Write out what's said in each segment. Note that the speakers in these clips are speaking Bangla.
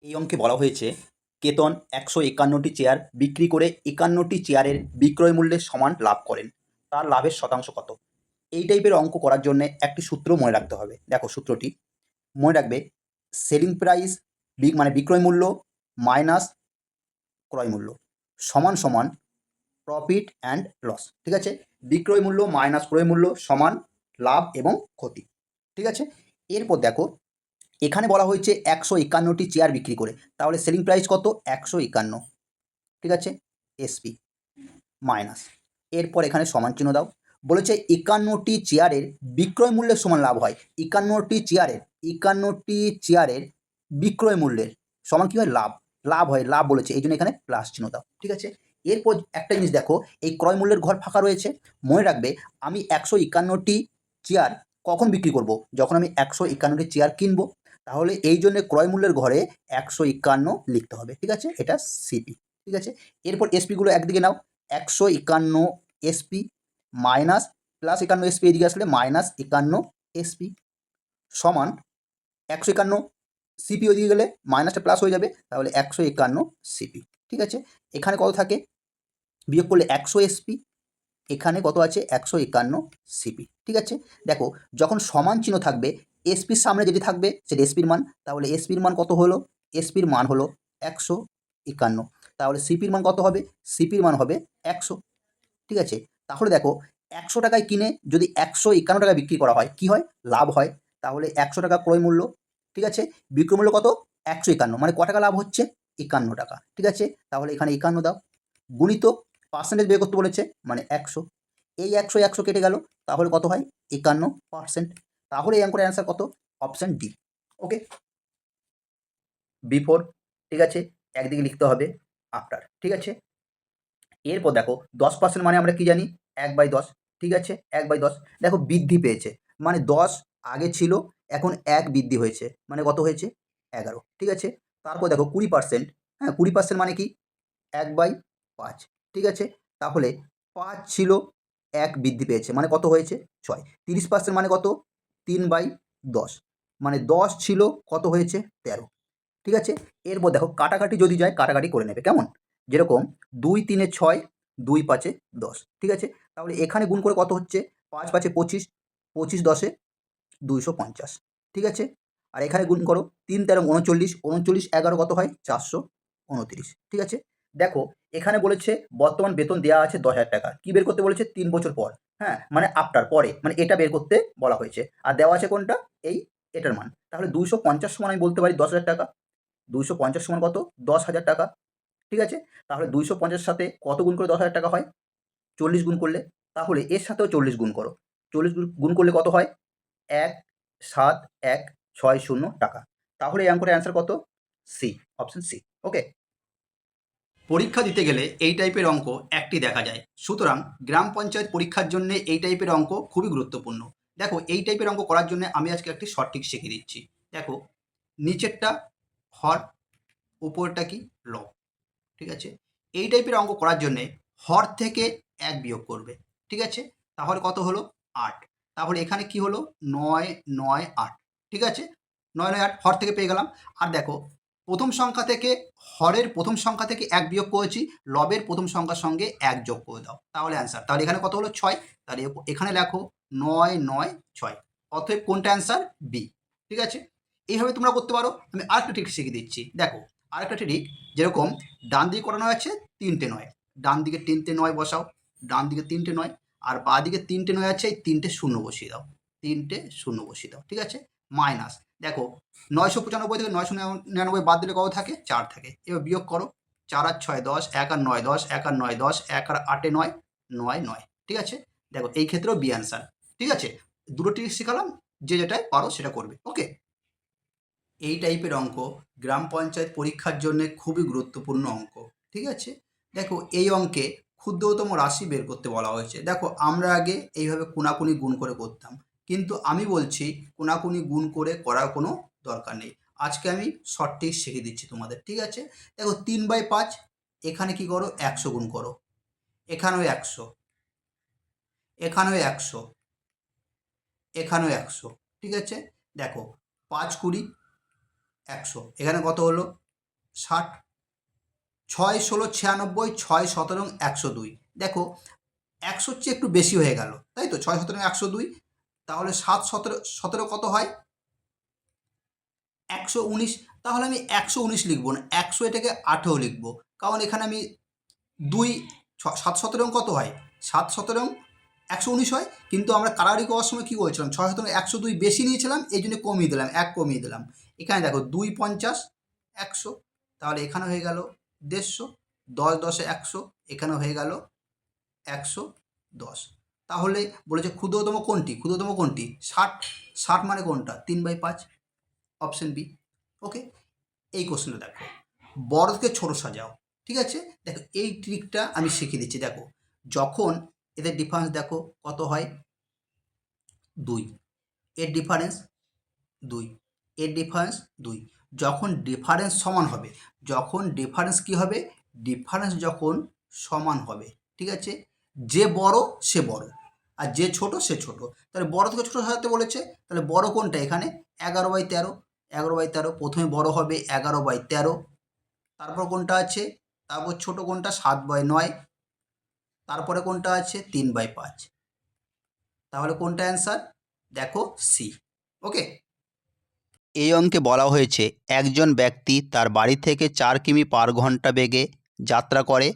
এই অঙ্কে বলা হয়েছে কেতন ১৫১টি চেয়ার বিক্রি করে ৫১টি চেয়ারের বিক্রয় মূল্যের সমান লাভ করেন। তার লাভের শতাংশ কত? এই টাইপের অঙ্ক করার জন্য একটি সূত্র মনে রাখতে হবে। দেখো সূত্রটি মনে রাখবে, সেলিং প্রাইস মানে বিক্রয় মূল্য মাইনাস ক্রয় মূল্য সমান সমান প্রফিট অ্যান্ড লস। ঠিক আছে, বিক্রয় মূল্য মাইনাস ক্রয় মূল্য সমান লাভ এবং ক্ষতি। ঠিক আছে, এরপর দেখো এখানে বলা হয়েছে ১৫১টি চেয়ার বিক্রি করে, তাহলে সেলিং প্রাইস কত? ১৫১। ঠিক আছে, এসপি মাইনাস, এরপর এখানে সমান চিহ্ন দাও। বলেছে ৫১টি চেয়ারের বিক্রয় মূল্যের সমান লাভ হয়। ৫১টি চেয়ারের বিক্রয় মূল্যের সমান কী হয়? লাভ। লাভ হয়, লাভ বলেছে, এই জন্য এখানে প্লাস চিহ্ন দাও। ঠিক আছে, এরপর একটা জিনিস দেখো, এই ক্রয় মূল্যের ঘর ফাঁকা রয়েছে। মনে রাখবে, আমি ১৫১টি চেয়ার কখন বিক্রি করব? যখন আমি ১৫১টি চেয়ার কিনবো। তাহলে এই জন্য ক্রয় মূল্যের ঘরে ১৫১ লিখতে হবে। ঠিক আছে, এটা সিপি। ঠিক আছে, এরপর এসপিগুলো একদিকে নাও। ১৫১ এসপি মাইনাস প্লাস ৫১ এসপি, এদিকে আসলে মাইনাস ৫১ এসপি সমান ১৫১ সিপি, ওইদিকে গেলে মাইনাসটা প্লাস হয়ে যাবে, তাহলে ১৫১ সিপি। ঠিক আছে, এখানে কত থাকে? বিয়োগ করলে ১০০ এসপি, এখানে কত আছে? ১৫১ সিপি। ঠিক আছে, দেখো যখন সমান চিহ্ন থাকবে, এসপির সামনে যেটি থাকবে সেটা এসপির মান, তাহলে এসপির মান কত হলো? এসপির মান হলো ১৫১। তাহলে সিপির মান কত হবে? সিপির মান হবে ১০০। ঠিক আছে, তাহলে দেখো ১০০ টাকায় কিনে যদি ১৫১ টাকায় বিক্রি করা হয়, কি হয়? লাভ হয়। তাহলে ১০০ টাকা ক্রয় মূল্য। ঠিক আছে, বিক্রয় মূল্য কত? ১৫১, মানে ক টাকা লাভ হচ্ছে? ৫১ টাকা। ঠিক আছে, তাহলে এখানে ৫১ দাও, গুণিত পার্সেন্টেজ বের করতে বলেছে, মানে ১০০। এই ১০০ ১০০ কেটে গেল, তাহলে কত হয়? ৫১%। তাহলে এই অঙ্কের অ্যান্সার কত? Option D. Okay, before. ঠিক আছে, একদিকে লিখতে হবে আফটার। ঠিক আছে, এরপর দেখো 10% মানে আমরা কি জানি? 1/10। ঠিক আছে, 1/10 দেখো বৃদ্ধি পেয়েছে, মানে 10 আগে ছিল, এখন 1 বৃদ্ধি হয়েছে, মানে কত হয়েছে? 11। ঠিক আছে, তারপর দেখো 20%। হ্যাঁ, 20% মানে কি? 1/5। ঠিক আছে, তাহলে 5 ছিল, 1 বৃদ্ধি পেয়েছে, মানে কত হয়েছে? 6। 30% মানে কত? 3/10, মানে 10 ছিল, কত হয়েছে? 13। ঠিক আছে, এরপর দেখো কাটাকাটি যদি যায়, কাটাকাটি করে নেবে, কেমন? যেরকম 2 3 6, 2 5 10। ঠিক আছে, তাহলে এখানে গুণ করে কত হচ্ছে? 5 5 25, 25 10 250। ঠিক আছে, আর এখানে গুণ করো 3 13 39, 39 11 কত হয়? 429। ঠিক আছে, দেখো এখানে বলেছে বর্তমান বেতন দেওয়া আছে ১০,০০০ টাকা। কি বের করতে বলেছে? 3 বছর পর। হ্যাঁ, মানে আফটার, পরে, মানে এটা বের করতে বলা হয়েছে। আর দেওয়া আছে কোনটা? এটার মান। তাহলে 250 সমান আমি বলতে পারি ১০,০০০ টাকা। 250 সমান কত? ১০,০০০ টাকা। ঠিক আছে, তাহলে 250 সাথে কত গুণ করে ১০,০০০ টাকা হয়? 40 গুণ করলে। তাহলে এর সাথেও 40 গুণ করো। 40 গুণ করলে কত হয়? ১৭১৬০ টাকা। তাহলে এই অঙ্কের অ্যান্সার কত? C, option C. ওকে, পরীক্ষা দিতে গেলে এই টাইপের অঙ্ক একটি দেখা যায়, সুতরাং গ্রাম পঞ্চায়েত পরীক্ষার জন্য এই টাইপের অঙ্ক খুবই গুরুত্বপূর্ণ। দেখো এই টাইপের অঙ্ক করার জন্য আমি আজকে একটি শর্ট ট্রিক শিখিয়ে দিচ্ছি। দেখো নিচেরটা হর, উপরটা কি? লব। ঠিক আছে, এই টাইপের অঙ্ক করার জন্যে হর থেকে ১ বিয়োগ করবে। ঠিক আছে, তাহলে কত হলো? ৮। তাহলে এখানে কি হলো? ৯ ৯ ৮। ঠিক আছে, ৯ ৯ ৮ হর থেকে পেয়ে গেলাম। আর দেখো প্রথম সংখ্যা থেকে, হরের প্রথম সংখ্যা থেকে ১ বিয়োগ করেছি, লবের প্রথম সংখ্যার সঙ্গে ১ যোগ করে দাও, তাহলে অ্যান্সার। তাহলে এখানে কত হলো? ৬। তাহলে এখানে লেখো ৯ ৯ ৬। অতএব কোনটা অ্যান্সার? বি। ঠিক আছে, এইভাবে তোমরা করতে পারো। আমি আরেকটা ট্রিক শিখিয়ে দিচ্ছি। দেখো আরেকটা ট্রিক, যেরকম ডান দিকে করানো আছে ৩টে ৯, ডান দিকে ৩টে ৯ বসাও, ডান দিকে ৩টে ৯, আর বাঁ দিকে ৩টে ৯ আছে, এই ৩টে শূন্য বসিয়ে দাও, ৩টে শূন্য বসিয়ে দাও। ঠিক আছে, মাইনাস, দেখো ৯৯৫ থেকে ৯৯৯ বাদ দিলে কত থাকে? ৪ থাকে। এবার বিয়োগ করো, ৪ আর ৬ ১০, ১ আর ৯ ১০, ১ আর ৯ ১০, ১ আর ৮ ৯, ৯ ৯। ঠিক আছে, দেখো এই ক্ষেত্রেও বি অ্যান্সার। ঠিক আছে, দুটো ট্রিক শেখালাম, যে যেটাই পারো সেটা করবে। ওকে, এই টাইপের অঙ্ক গ্রাম পঞ্চায়েত পরীক্ষার জন্য খুবই গুরুত্বপূর্ণ অঙ্ক। ঠিক আছে, দেখো এই অঙ্কে ক্ষুদ্রতম রাশি বের করতে বলা হয়েছে। দেখো আমরা আগে এইভাবে কোনাকুনি গুণ করে করতাম, কিন্তু আমি বলছি কোনাকুনি গুণ করে করার কোনো দরকার নেই। আজকে আমি শর্ট ট্রিক শিখিয়ে দিচ্ছি তোমাদের। ঠিক আছে, দেখো 3/5, এখানে কি করো? ১০০ গুণ করো, এখানেও ১০০, এখানেও ১০০, এখানেও ১০০। ঠিক আছে, দেখো ৫ ২০ ১০০, এখানে কত হলো? 60, 6 16 96, 6 17 102। দেখো 100 চেয়ে একটু বেশি হয়ে গেল, তাই তো? 6 17 102, তাহলে 7 17 17 কত হয়? 119। তাহলে আমি 119 লিখবো না, 100 এটাকে 18 লিখবো, কারণ এখানে আমি 2 7 17 কত হয়? 7 17 119 হয়, কিন্তু আমরা কারারি করার সময় কী করেছিলাম? 6 17 102 বেশি নিয়েছিলাম, এই জন্য কমিয়ে দিলাম, 1 কমিয়ে দিলাম। এখানে দেখো 2 50 100, তাহলে এখানে হয়ে গেল 150, 10 10 100, এখানে হয়ে গেল 110। তাহলে বলেছে ক্ষুদ্রতম কোনটি? ক্ষুদ্রতম কোনটি? 60। 60 মানে কোনটা? 3/5, অপশন বি। ওকে, এই কোশ্চেনটা দেখো, বড় থেকে ছোট সাজাও, ঠিক আছে? দেখো এই ট্রিকটা আমি শিখিয়ে দিচ্ছি। দেখো যখন এদের ডিফারেন্স দেখো কত হয়? 2, এর ডিফারেন্স 2, এর ডিফারেন্স 2। যখন ডিফারেন্স সমান হবে, যখন ডিফারেন্স কী হবে? ডিফারেন্স যখন সমান হবে, ঠিক আছে, যে বড় সে বড় আর যে ছোট সে ছোট। তাহলে বড় থেকে ছোট সাজাতে বলেছে, তাহলে বড় কোনটা এখানে? 11/13, 11/13। প্রথমে বড় হবে 11/13, তারপর কোনটা আছে? তারপর ছোট কোনটা? 7/9, তারপরে কোনটা আছে? 3/5। তাহলে কোনটা অ্যান্সার? দেখো সি। ওকে, এই অঙ্কে বলা হয়েছে একজন ব্যক্তি তার বাড়ি থেকে 4 কিমি/ঘন্টা বেগে যাত্রা করে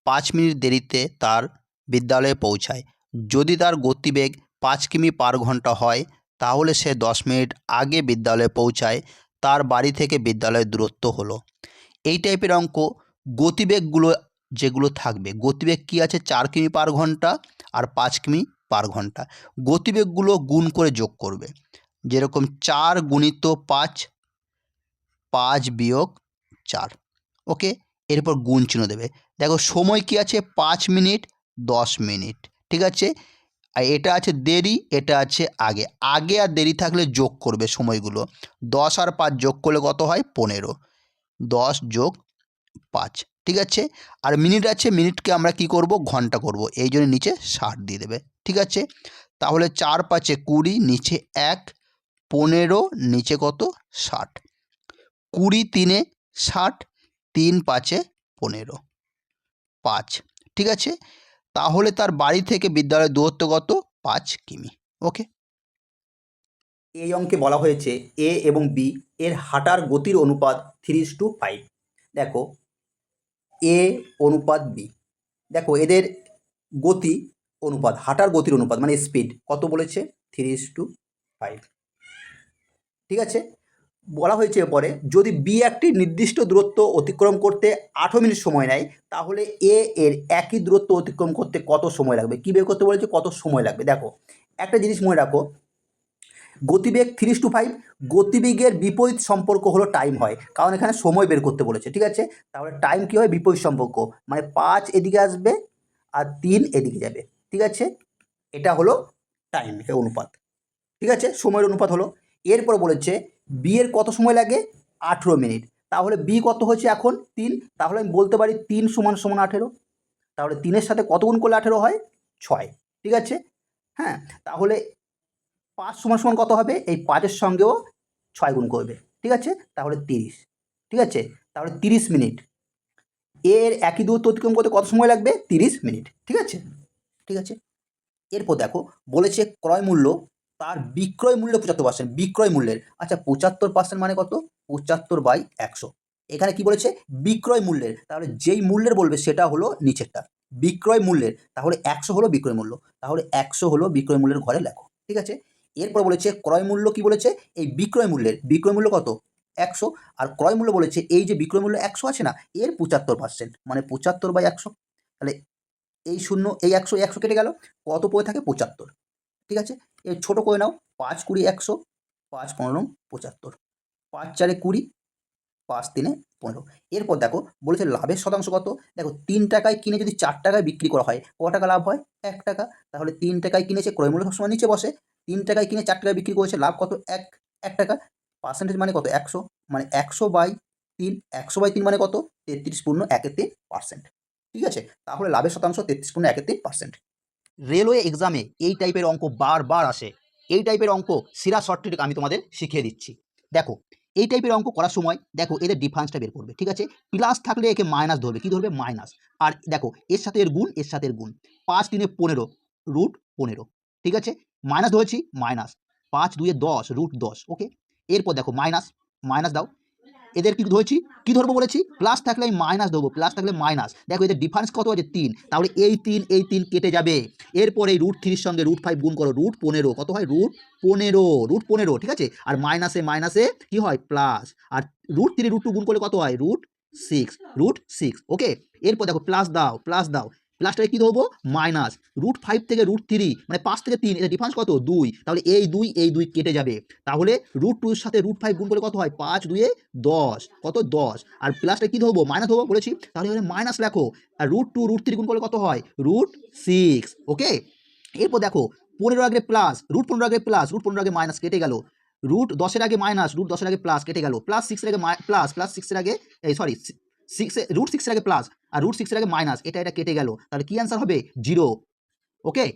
5 মিনিট দেরিতে তার বিদ্যালয়ে পৌঁছায়। যদি তার গতিবেগ 5 কিমি/ঘন্টা হয়, তাহলে সে 10 মিনিট আগে বিদ্যালয়ে পৌঁছায়। তার বাড়ি থেকে বিদ্যালয়ের দূরত্ব হলো। এই টাইপের অঙ্ক গতিবেগগুলো যেগুলো থাকবে, গতিবেগ কী আছে? 4 কিমি/ঘন্টা আর 5 কিমি/ঘন্টা। গতিবেগগুলো গুণ করে যোগ করবে, যেরকম 4 × 5, 5 - 4। ওকে, এরপর গুণ চিহ্ন দেবে। দেখো সময় কী আছে? 5 মিনিট 10 মিনিট, ঠিক আছে? আর এটা আছে দেরি, এটা আছে আগে। আগে আর দেরি থাকলে যোগ করবে সময়গুলো। 10 আর 5 যোগ করলে কত হয়? 15। 10 + 5, ঠিক আছে? আর মিনিট আছে, মিনিটকে আমরা কি করব? ঘন্টা করব, এই জন্য নিচে 60 দিয়ে দেবে, ঠিক আছে? তাহলে 4 × 5 = 20, নিচে 1, 15, নিচে কত? 60। 20 × 3 = 60, 3 × 5 = 15, 5, ঠিক আছে? তাহলে তার বাড়ি থেকে বিদ্যালয়ের দূরত্ব কত? 5 কিমি। ওকে, এই অঙ্কে বলা হয়েছে এ এবং বি এর হাঁটার গতির অনুপাত 3:5। দেখো এ অনুপাত বি, দেখো এদের গতি অনুপাত, হাঁটার গতির অনুপাত মানে স্পিড কত বলেছে? 3:5, ঠিক আছে? বলা হয়েছে এরপরে যদি বি একটি নির্দিষ্ট দূরত্ব অতিক্রম করতে 18 মিনিট সময় নেয়, তাহলে এ এর একই দূরত্ব অতিক্রম করতে কত সময় লাগবে? কী বের করতে বলেছে? কত সময় লাগবে? দেখো একটা জিনিস মনে রাখো, গতিবেগ 3:5, গতিবেগের বিপরীত সম্পর্ক হলো টাইম হয়, কারণ এখানে সময় বের করতে বলেছে, ঠিক আছে? তাহলে টাইম কী হয়? বিপরীত সম্পর্ক, মানে 5 এদিকে আসবে আর 3 এদিকে যাবে, ঠিক আছে? এটা হলো টাইম, এটা অনুপাত, ঠিক আছে? সময়ের অনুপাত হলো। এরপর বলেছে বি এর কত সময় লাগে? 18 মিনিট। তাহলে বি কত হয়েছে এখন? 3। তাহলে আমি বলতে পারি 3 = 18। তাহলে 3-এর সাথে কত গুণ করলে 18 হয়? 6, ঠিক আছে? হ্যাঁ, তাহলে 5 = কত হবে? এই 5-এর সঙ্গেও 6 গুণ করবে, ঠিক আছে? তাহলে 30, ঠিক আছে? তাহলে 30 মিনিট। এর একই দূরত্ব অতিক্রম করতে কত সময় লাগবে? 30 মিনিট, ঠিক আছে? ঠিক আছে, এরপর দেখো বলেছে ক্রয় মূল্য তার বিক্রয় মূল্য 75%, বিক্রয় মূল্যের। আচ্ছা 75% মানে কত? 75/100। এখানে কি বলেছে? বিক্রয় মূল্যের, তাহলে যেই মূল্যের বলবে সেটা হলো নিচেরটা, বিক্রয় মূল্যের। তাহলে 100 হলো বিক্রয় মূল্য, তাহলে 100 হলো বিক্রয় মূল্যের ঘরে লেখো, ঠিক আছে? এরপর বলেছে ক্রয় মূল্য, কি বলেছে? এই বিক্রয় মূল্যের, বিক্রয় মূল্য কত? 100, আর ক্রয় মূল্য বলেছে এই যে বিক্রয় মূল্য 100 আছে না, এর 75%, মানে 75/100। তাহলে এই 0, এই 100, 100 কেটে গেল, কত পড়ে থাকে? 75, ঠিক আছে? এর ছোটো করে নাও, 5 × 20 = 100, 5 × 15 = 75, 5 × 4 = 20, 5 × 3 = 15। এরপর দেখো বলেছে লাভের শতাংশ কত? দেখো 3 টাকায় কিনে যদি 4 টাকায় বিক্রি করা হয়, ক টাকা লাভ হয়? 1 টাকা। তাহলে 3 টাকায় কিনেছে, ক্রয় মূল্য সবসময় নিচে বসে, 3 টাকায় কিনে 4 টাকায় বিক্রি করেছে, লাভ কত? 1 টাকা। পার্সেন্টেজ মানে কত? 100, মানে 100/3, 100/3 মানে কত? 33.13%, ঠিক আছে? তাহলে লাভের শতাংশ 33.13%। রেলওয়ে এক্সামে এই টাইপের অঙ্ক বারবার আসে। এই টাইপের অঙ্ক সেরা শর্ট ট্রিক আমি তোমাদের শিখিয়ে দিচ্ছি। দেখো এই টাইপের অঙ্ক করার সময় দেখো এদের ডিফারেন্সটা বের করবে, ঠিক আছে। প্লাস থাকলে একে মাইনাস ধরবে, কি ধরবে মাইনাস। আর দেখো এর সাথে এর গুণ, এর সাথে এর গুণ, 5 3 15 রুট 15, ঠিক আছে। মাইনাস ধরেছি মাইনাস, 5 2 10 রুট 10, ওকে। এরপর দেখো মাইনাস, মাইনাস দাও। এদের কি ধরেছি, কি ধরবো বলেছি, প্লাস থাকলে আমি মাইনাস দেবো, প্লাস থাকলে মাইনাস। দেখো এদের ডিফারেন্স কত আছে 3, তাহলে এই 3 কেটে যাবে। এরপর এই রুট 3 সঙ্গে রুট 5 গুণ করো, রুট 15, কত হয় রুট 15, ঠিক আছে। আর মাইনাসে মাইনাসে কি হয় প্লাস, আর রুট 3 রুট 2 গুণ করলে কত হয় রুট 6, ওকে। এরপর দেখো প্লাস দাও, প্লাস দাও, প্লাসটাকে কি ধরবো মাইনাস, রুট 5 থেকে রুট 3 মানে 5 থেকে 3, এটা ডিফারেন্স কত 2, তাহলে এই 2 কেটে যাবে। তাহলে রুট 2 এর সাথে রুট 5 গুণ করলে কত হয় 5 2 10, কত 10, আর প্লাসটা কি ধরবো মাইনাস ধরবো বলেছি, তাহলে এখানে মাইনাস লেখো। আর রুট 2 রুট 3 গুণ করলে কত হয় রুট 6, ওকে। এরপর দেখো 15 আগে প্লাস, রুট 15 আগে প্লাস, রুট 15 আগে মাইনাস কেটে গেল, রুট 10-এর আগে মাইনাস, রুট 10-এর আগে প্লাস কেটে গেল, প্লাস 6-এর আগে প্লাস, প্লাস 6-এর আগে এই সরি 6 রুট 6-এর আগে প্লাস, আর রুট 6-এর আগে মাইনাস, এটা কেটে গেল, তাহলে কি অ্যান্সার হবে 0, ওকে।